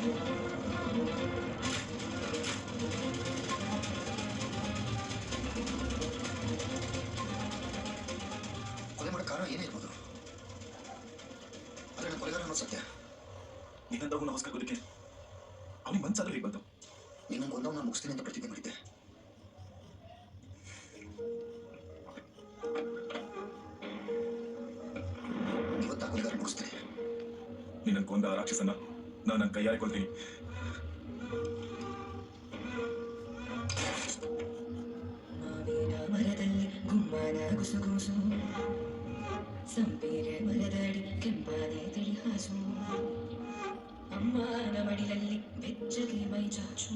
ಕೊಲೆ ಮಾಡೋ ಕಾರಣ ಏನೇ ಇರ್ಬೋದು, ಆದ್ರೆ ಕೊಲೆಗಾರ ಅನ್ನೋದು ಸತ್ಯ. ನಿನ್ನಂತವನ್ನ ಹೊಸ್ಕ ಕೊಲಿಕ್ಕೆ ಅವನಿಗೆ ಮನ್ಸಾದ್ರೆ ಹೇಗೆ ಬಂತು? ಇನ್ನೊಂದು ಒಂದವನ್ನ ಮುಗಿಸ್ತೀನಿ ಅಂತ ಪ್ರತಿಜ್ಞೆ ಮಾಡಿದ್ದೆ. ಇವತ್ತ ಕೊಲೆಗಾರ ಮುಗಿಸ್ತೀನಿ. ನಿನ್ನ ಕೊಂದ ಆ ರಾಕ್ಷಸನ್ನ ನಾನು ನನ್ನ ಕೈಯಾರೆ ಕೊಲ್ತೀನಿ. ಮರದಲ್ಲಿ ಗುಮ್ಮಾನ ಗುಸುಗುಸು, ಸಂಪೇರೆ ಮರದಡಿ ಕೆಂಪಾನೆ ತಿಳಿ ಹಾಸು, ಅಮ್ಮನ ಮಡಿಲಲ್ಲಿ ಬೆಚ್ಚಗೆ ಮೈ ಚಾಚು.